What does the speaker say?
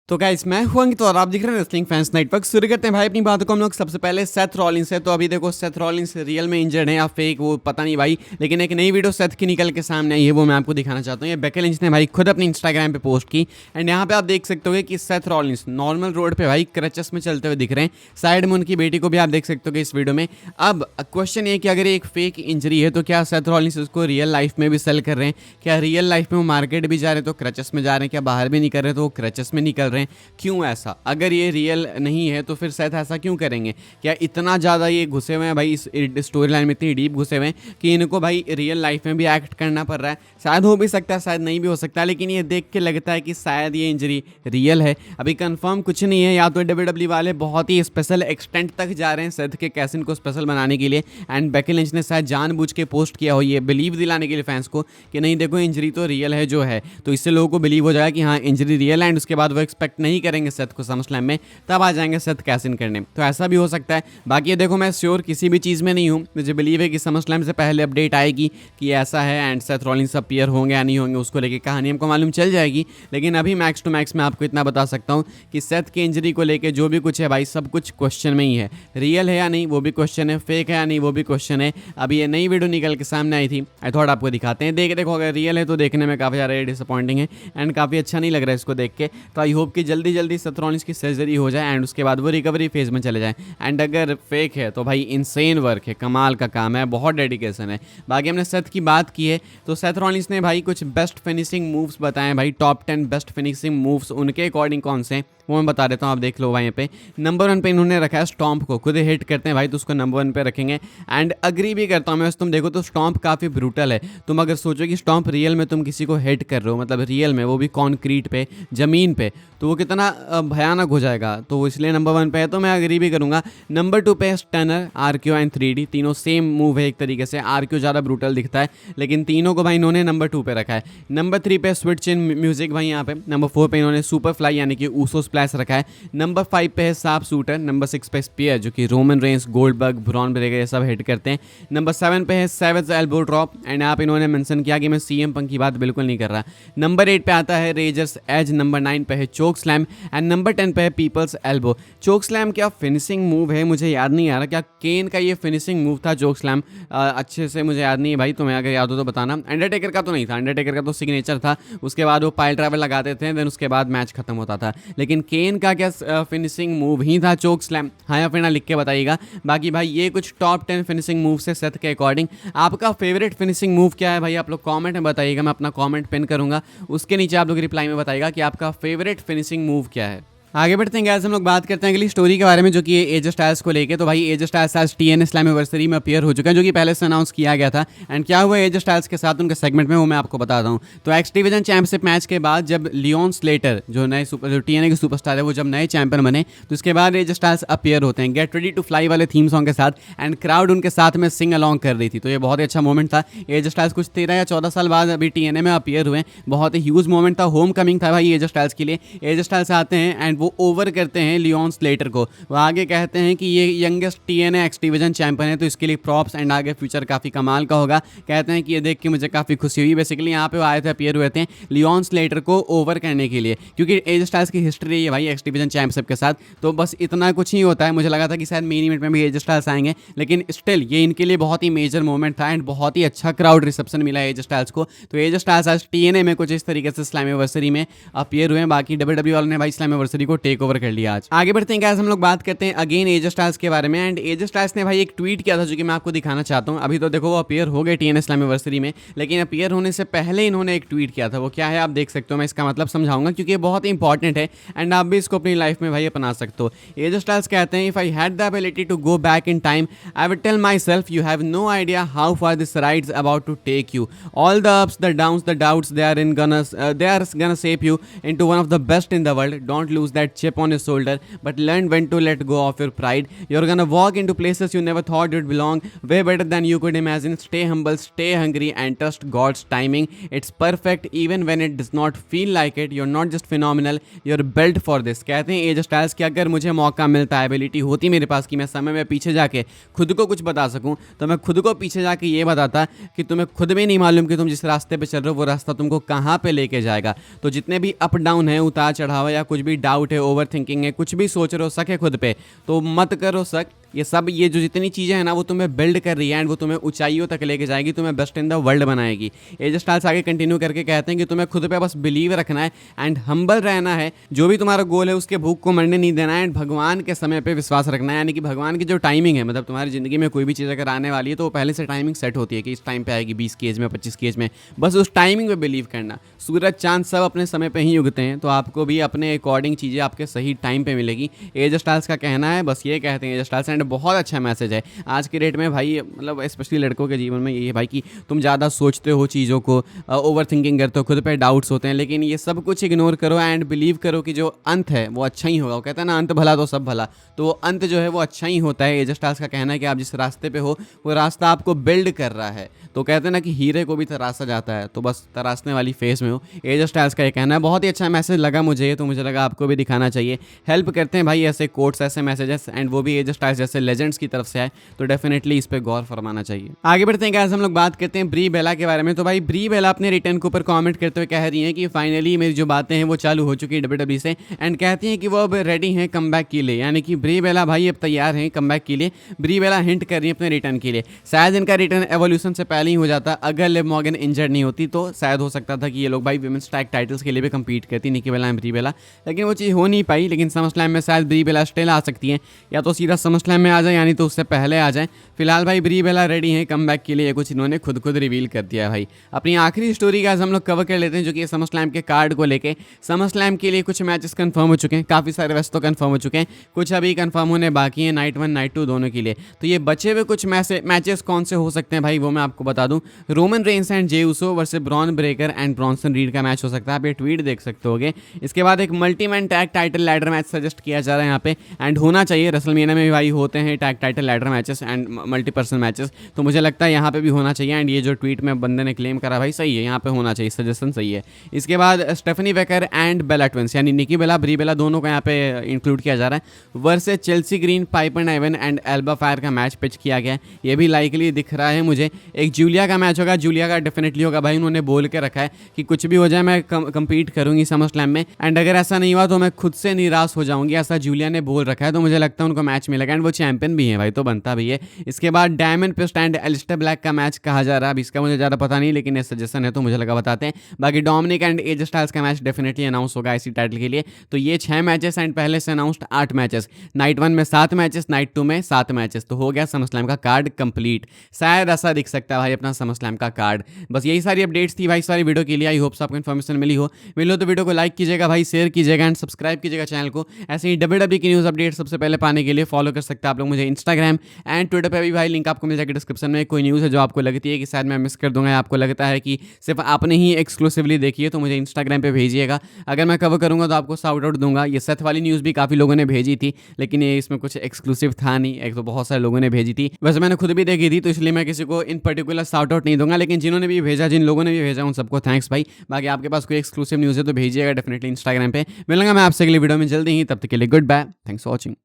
तो गाइस मैं हूं अंकित और आप देख रहे हैं रेसलिंग फैंस नेटवर्क। शुरू करते हैं भाई अपनी बातों को हम लोग। सबसे पहले सेथ रॉलिंस है, तो अभी देखो सेथ रॉलिंस रियल में इंजर्ड है या फेक वो पता नहीं भाई, लेकिन एक नई वीडियो सेथ की निकल के सामने आई है, वो मैं आपको दिखाना चाहता हूँ। ये बेकी लिंच ने भाई खुद अपनी इंस्टाग्राम पे पोस्ट की एंड यहाँ पे आप देख सकते हो कि सेथ रॉलिंस नॉर्मल रोड पे भाई क्रचेस में चलते हुए दिख रहे हैं। साइड में उनकी बेटी को भी आप देख सकते हो इस वीडियो में। अब क्वेश्चन ये कि अगर ये एक फेक इंजरी है तो क्या सेथ रॉलिंस उसको रियल लाइफ में भी सेल कर रहे हैं? क्या रियल लाइफ में वो मार्केट भी जा रहे हैं तो क्रचेस में जा रहे हैं? क्या बाहर भी नहीं कर रहे तो वो क्रचेस में निकल रहे हैं? क्यों ऐसा? अगर ये रियल नहीं है तो फिर सेथ ऐसा क्यों करेंगे? क्या इतना ज़्यादा ये घुसे हुए हैं भाई इस स्टोरी लाइन में, इतनी डीप घुसे हुए हैं कि इनको भाई रियल लाइफ में भी एक्ट करना पड़ रहा है? शायद हो भी सकता है, शायद नहीं भी हो सकता, लेकिन ये देख के लगता है कि शायद ये इंजरी रियल है। अभी कंफर्म कुछ नहीं है, या तो डब्ल्यूडब्ल्यू वाले बहुत ही स्पेशल एक्सटेंट तक जा रहे हैं सेथ के कैसिन को स्पेशल बनाने के लिए, एंड बेकी लिंच ने शायद जानबूझ के पोस्ट किया हो ये बिलीव दिलाने के लिए फैंस को कि नहीं देखो इंजरी तो रियल है जो है, तो इससे लोगों को बिलीव हो जाएगा कि हाँ इंजरी रियल है, एंड उसके बाद वो एक्सपेक्ट नहीं करेंगे सेथ को समर स्लैम में, तब आ जाएंगे सेथ कैसिन करने। तो ऐसा भी हो सकता है। बाकी ये देखो मैं श्योर किसी भी चीज़ में नहीं हूँ, मुझे बिलीव है कि समर स्लैम से पहले अपडेट आएगी कि ऐसा है एंड सेथ रॉलिंस अपीयर होंगे या नहीं होंगे, उसको लेके कहानी हमको मालूम चल जाएगी। लेकिन अभी मैक्स टू मैक्स मैं आपको इतना बता सकता हूँ कि सेथ की इंजरी को लेके जो भी कुछ है भाई सब कुछ क्वेश्चन में ही है। रियल है या नहीं वो भी क्वेश्चन है, फेक है या नहीं वो भी क्वेश्चन है। अभी ये नई वीडियो निकल के सामने आई थी, आई थॉट आपको दिखाते हैं। देखो अगर रियल है तो देखने में काफ़ी ज़्यादा डिसअपॉइंटिंग है एंड काफ़ी अच्छा नहीं लग रहा है इसको देख के। तो आई होप कि जल्दी जल्दी सेथ रॉलिंस की सर्जरी हो जाए एंड उसके बाद वो रिकवरी फेज में चले जाएं। एंड अगर फेक है तो भाई इनसेन वर्क है, कमाल का काम है, बहुत डेडिकेशन है। बाकी हमने सेथ की बात की है तो सेथ रॉलिंस ने भाई कुछ बेस्ट फिनिशिंग मूव्स बताए भाई, टॉप 10 बेस्ट फिनिशिंग मूव्स उनके अकॉर्डिंग कौन से हैं वो मैं बता देता हूँ, आप देख लो भाई। यहाँ पे नंबर 1 पे इन्होंने रखा है स्टॉम्प को, खुद हिट करते हैं भाई तो उसको नंबर 1 पे रखेंगे। एंड अग्री भी करता हूँ मैं, तुम देखो तो स्टॉम्प काफ़ी ब्रूटल है। तुम अगर सोचो कि स्टॉम्प रियल में तुम किसी को हिट कर रहे हो, मतलब रियल में वो भी कॉन्क्रीट पे, ज़मीन पे, तो वो कितना भयानक हो जाएगा, तो इसलिए नंबर 1 पे है, तो मैं अग्री भी करूँगा। नंबर 2 पे स्टनर, आरक्यू एंड 3D, तीनों सेम मूव है एक तरीके से। आरक्यू ज़्यादा ब्रूटल दिखता है लेकिन तीनों को भाई इन्होंने नंबर 2 पे रखा है। नंबर 3 पे स्विच इन म्यूजिक भाई यहाँ पे। नंबर 4 पे इन्होंने सुपर फ्लाई यानी कि ऊसो स्प्लैश रखा है। नंबर 5 पे है साफ शूटर। नंबर 6 पे स्पीयर जो कि रोमन रेंस, गोल्डबर्ग, ब्रॉन ब्रेगर ये सब हिट करते हैं। नंबर 7 पे है सेवेज एल्बो ड्रॉप, एंड यहाँ पे इन्होंने मेंशन किया कि मैं सीएम पंक की बात बिल्कुल नहीं कर रहा। नंबर 8 पे आता है रेजर्स एज। नंबर 9 पे है चोक स्लैम एंड नंबर 10 पे है पीपल्स एल्बो। चोक स्लैम क्या फिनिशिंग मूव है, मुझे याद नहीं आ रहा क्या केन का ये फिनिशिंग मूव था चोक स्लैम, अच्छे से मुझे याद नहीं है भाई, तुम्हें अगर याद हो तो बताना। अंडरटेकर का तो नहीं था, अंडरटेकर का तो सिग्नेचर था, उसके बाद वो पाइल ड्राइवर लगाते थे देन उसके बाद मैच खत्म होता था। लेकिन केन का क्या फिनिशिंग मूव ही था चोक स्लैम? हाँ या फिर ना लिख के बताइएगा। बाकी भाई ये कुछ टॉप 10 फिनिशिंग मूव से सेथ के अकॉर्डिंग आपका फेवरेट फिनिशिंग मूव क्या है भाई, आप लोग कमेंट में बताइएगा, मैं अपना कमेंट पिन करूंगा, उसके नीचे आप लोग रिप्लाई में बताइएगा कि आपका फेवरेट फिनिशिंग मूव क्या है। आगे बढ़ते हैं गाइस, हम लोग बात करते हैं अगली स्टोरी के बारे में जो कि एज स्टाइल्स को लेके। तो भाई एज स्टाइल्स आज TNA स्लैमिवर्सरी में अपीयर हो चुका है, जो कि पहले से अनाउंस किया गया था। एंड क्या हुआ एज स्टाइल्स के साथ उनके सेगमेंट में वो मैं आपको बताता हूँ। तो एक्स डिवीजन चैंपियनशिप मैच के बाद जब लियोन स्लेटर जो TNA के सुपरस्टार है वो जब नए चैंपियन बने तो उसके बाद एज स्टाइल्स अपीयर होते हैं गेट रेडी टू फ्लाई वाले थीम सॉन्ग के साथ, एंड क्राउड उनके साथ में सिंग अलॉन्ग कर रही थी। तो ये बहुत ही अच्छा मोमेंट था। एज स्टाइल्स कुछ 13 या 14 साल बाद अभी TNA में अपीयर हुए, बहुत ही ह्यूज मोमेंट था, होम कमिंग था भाई एज स्टाइल्स के लिए। एज स्टाइल्स आते हैं एंड वो ओवर करते हैं लियोन स्लेटर को। वो आगे कहते हैं कि ये youngest TNA x division champion है, तो इसके लिए प्रॉप्स एंड आगे फ्यूचर काफ़ी कमाल का होगा। कहते हैं कि ये देख के मुझे काफ़ी खुशी हुई। बेसिकली यहाँ पे वो आए थे, अपीयर हुए थे लियोन स्लेटर को ओवर करने के लिए, क्योंकि एज स्टाइल्स की हिस्ट्री है भाई एक्स डिवीजन चैंपियनशिप के साथ। तो बस इतना कुछ ही होता है। मुझे लगा था कि शायद मेन इवेंट में भी एज स्टाइल्स आएंगे, लेकिन स्टिल ये इनके लिए बहुत ही मेजर मोमेंट था एंड बहुत ही अच्छा क्राउड रिसेप्शन मिला एज स्टाइल्स को। तो एज स्टाइल्स आज TNA में कुछ इस तरीके से स्लैमिवर्सरी में अपीयर हुए हैं। बाकी WWE वालों ने भाई स्लैमिवर्सरी को टेक ओवर कर लिया। आज आगे बढ़ते हैं गाइस, हम लोग बात करते हैं अगेन एज स्टाइल्स के बारे में। एंड एज स्टाइल्स ने भाई एक ट्वीट किया था जो कि मैं आपको दिखाना चाहता हूँ। अभी तो देखो वो अपीयर हो गए TNA स्लैमिवर्सरी में, लेकिन अपीयर होने से पहले इन्होंने एक ट्वीट किया था। वो क्या है आप देख सकते हो, मैं इसका मतलब समझाऊंगा क्योंकि ये बहुत ही इंपॉर्टेंट है एंड आप भी इसको अपनी लाइफ में भाई अपना सकते हो। एज स्टाइल्स कहते हैं if I had the ability to go back in time I would tell myself you have no idea how far this ride's about to take you, all the ups the downs the doubts they are gonna shape you into one of the best in the world. Don't lose that that chip on your shoulder, but learn when to let go of your pride. You're gonna walk into places you never thought you'd belong, way better than you could imagine. Stay humble, stay hungry, and trust God's timing. It's perfect even when it does not feel like it. You're not just phenomenal, you're built for this. कहते हैं as styles कि अगर मुझे मौका मिलता है, ability होती मेरे पास कि मैं समय में पीछे जाके खुद को कुछ बता सकूं, तो मैं खुद को पीछे जाके ये बताता कि तुम्हें खुद भी नहीं मालूम कि तुम जिस रास्ते पे चल रहे हो वो रास्ता तुमको कहाँ पे लेके जाएगा। तो जितने भी अप डाउन है, उतार चढ़ाव है, या कुछ भी डाउट है, ओवर थिंकिंग है, कुछ भी सोच रहे हो शक है खुद पे, तो मत करो शक। ये सब, ये जो जितनी चीज़ें हैं ना, वो तुम्हें बिल्ड कर रही है एंड वो तुम्हें ऊंचाइयों तक लेके जाएगी, तुम्हें बेस्ट इन द वर्ल्ड बनाएगी। एज स्टाइल्स आगे कंटिन्यू करके कहते हैं कि तुम्हें खुद पे बस बिलीव रखना है एंड हम्बल रहना है। जो भी तुम्हारा गोल है उसके भूख को मरने नहीं देना है एंड भगवान के समय पे विश्वास रखना है। यानी कि भगवान की जो टाइमिंग है, मतलब तुम्हारी ज़िंदगी में कोई भी चीज़ अगर आने वाली है तो वो पहले से टाइमिंग सेट होती है कि इस टाइम पे आएगी, 20 की एज में, 25 की एज में। बस उस टाइमिंग पे बिलीव करना। सूरज चांद सब अपने समय पे ही उगते हैं, तो आपको भी अपने अकॉर्डिंग चीज़ें आपके सही टाइम पे मिलेगी। एज स्टाइल्स का कहना है, बस ये कहते हैं एज स्टाइल्स, एंड बहुत अच्छा मैसेज है आज के डेट में भाई। मतलब स्पेशली लड़कों के जीवन में ये है भाई कि तुम ज़्यादा सोचते हो चीज़ों को, ओवर थिंकिंग करते हो, खुद पे डाउट्स होते हैं, लेकिन ये सब कुछ इग्नोर करो एंड बिलीव करो कि जो अंत है वो अच्छा ही होगा। वो कहता है ना, अंत भला तो सब भला, तो वो अंत जो है वो अच्छा ही होता है। एज स्टाइल्स का कहना है कि आप जिस रास्ते पे हो वो रास्ता आपको बिल्ड कर रहा है। तो कहते हैं ना कि हीरे को भी तराशा जाता है, तो बस तराशने वाली फेस में हो। एज स्टाइल्स का ये कहना है। बहुत ही अच्छा मैसेज लगा मुझे, तो मुझे लगा आपको भी दिखाना चाहिए। हेल्प करते हैं भाई ऐसे कोट्स, ऐसे मैसेजेस, एंड वो भी एज स्टाइल्स जैसे लेजेंड्स की तरफ से आए, तो डेफिनेटली इस पे गौर फरमाना चाहिए। आगे बढ़ते हैं गाइस, हम लोग बात करते हैं ब्री बेला के बारे में। तो भाई ब्री बेला अपने रिटर्न के ऊपर कमेंट करते हुए कह रही हैं कि फाइनली मेरी जो बातें हैं वो चालू हो चुकी है डब्ल्यूडब्ल्यूई से, एंड कहती हैं कि वो अब रेडी हैं कमबैक के लिए। यानी कि ब्री बेला भाई अब तैयार हैं कमबैक के लिए। ब्री बेला हिंट कर रही है अपने रिटर्न के लिए। शायद इनका रिटर्न एवोल्यूशन से पहले ही हो जाता, अगर लिव मॉर्गन इंजर्ड नहीं होती, तो शायद हो सकता था कि ये लोग भाई विमेंस टैग टाइटल्स के लिए भी कम्पीट करती, निकी बेला एंड ब्री बेला, लेकिन वो चीज़ हो नहीं पाई। लेकिन समरस्लैम में शायद ब्री बेला स्टिल आ सकती हैं, या तो सीधा समरस्लैम में आ जाए, यानी तो उससे पहले आ जाए। फिलहाल भाई ब्री बेला रेडी हैं कमबैक के लिए, कुछ इन्होंने खुद रिवील कर दिया है भाई। अपनी आखिरी स्टोरी का हम लोग कवर कर लेते हैं, जो कि समरस्लैम के कार्ड को लेके। समरस्लैम के लिए कुछ मैचेस कंफर्म हो चुके हैं, काफ़ी सारे वैसे तो कंफर्म हो चुके हैं, कुछ अभी कंफर्म होने बाकी हैं, नाइट 1 नाइट 2 दोनों के लिए। तो ये बचे हुए कुछ मैचेस कौन से हो सकते हैं भाई, वो मैं आपको बता दूं। Roman Reigns and Jey Uso versus Bron Breakker and Bronson read का मैच हो सकता है, आप ये ट्वीट देख सकते होगे। इसके बाद एक multiman tag title ladder match suggest किया जा रहा है यहाँ पे, एंड होना चाहिए। रेसलमेनिया में भी भाई होते हैं tag title ladder matches and multiperson matches, तो मुझे लगता है यहाँ पे भी होना चाहिए। एंड ये जो ट्वीट में बंदे ने क्लेम करा भाई सही है, यहाँ पे होना चाहिए, सजेशन सही है। इसके बाद स्टेफनी वेकर एंड बेला ट्विंस, यानी निकी बेला ब्री बेला दोनों को यहाँ पे इंक्लूड किया जा रहा है, versus Chelsea Green, Piper Niven and Alba Fyre का मैच पिच किया गया है। ये भी लाइकली दिख रहा है मुझे। एक जूलिया का मैच होगा, जूलिया का डेफिनेटली होगा भाई, उन्होंने बोल के रखा है कि कुछ भी हो जाए मैं कम्पीट करूंगी समरस्लैम में, एंड अगर ऐसा नहीं हुआ तो मैं खुद से निराश हो जाऊंगी, ऐसा जूलिया ने बोल रखा है। तो मुझे लगता है उनको मैच मिलेगा, एंड वो चैंपियन भी है भाई, तो बनता भी है। इसके बाद डायमंड पिस्ट एंड एलिस्टर ब्लैक का मैच कहा जा रहा है, अब इसका मुझे ज़्यादा पता नहीं, लेकिन ये सजेशन है तो मुझे लगा बताते हैं। बाकी डोमिनिक एंड एज स्टाइल्स का मैच डेफिनेटली अनाउंस होगा इसी टाइटल के लिए। तो ये 6 मैचेस एंड पहले से अनाउंस्ड 8 मैचेस, नाइट 1 में 7 मैचेस, नाइट 2 में 7 मैचेस, तो हो गया समरस्लैम का कार्ड कंप्लीट। शायद ऐसा दिख सकता है भाई अपना समरस्लैम का कार्ड। बस यही सारी अपडेट्स थी भाई सारी वीडियो के लिए। आई होप्स आपको इन्फॉर्मेशन मिली हो तो वीडियो को लाइक कीजिएगा भाई, शेयर कीजिएगा एंड सब्सक्राइब कीजिएगा चैनल को। ऐसे ही डब्ल्यूडब्ल्यूई की न्यूज़ अपडेट सबसे पहले पाने के लिए फॉलो कर सकते हैं आप लोग मुझे इंस्टाग्राम एंड ट्विटर पे भी भाई, लिंक आपको मिल जाएगा डिस्क्रिप्शन में। कोई न्यूज़ है जो आपको लगती है कि शायद मैं मिस कर दूंगा, या आपको लगता है कि सिर्फ आपने ही एक्सक्लूसिवली देखी है, तो मुझे इंस्टाग्राम पे भेजिएगा। अगर मैं कवर करूंगा तो आपको शाउट आउट दूंगा। ये सेथ वाली न्यूज़ भी काफ़ी लोगों ने भेजी थी, लेकिन ये इसमें कुछ एक्सक्लूसिव था नहीं, एक तो बहुत सारे लोगों ने भेजी थी, वैसे मैंने खुद भी देखी थी, तो इसलिए मैं किसी को इन पर्टिकुलर शाउट आउट नहीं दूंगा। लेकिन जिन्होंने भी भेजा, जिन लोगों ने भी भेजा, उन सबको थैंक्स भाई। बाकी आपके पास कोई एक्सक्लूसिव न्यूज़ है तो भेजिएगा डेफिनेटली इंस्टाग्राम पे। मिलूंगा मैं आपसे अगली वीडियो में जल्दी ही, तब तक के लिए goodbye, thanks for watching.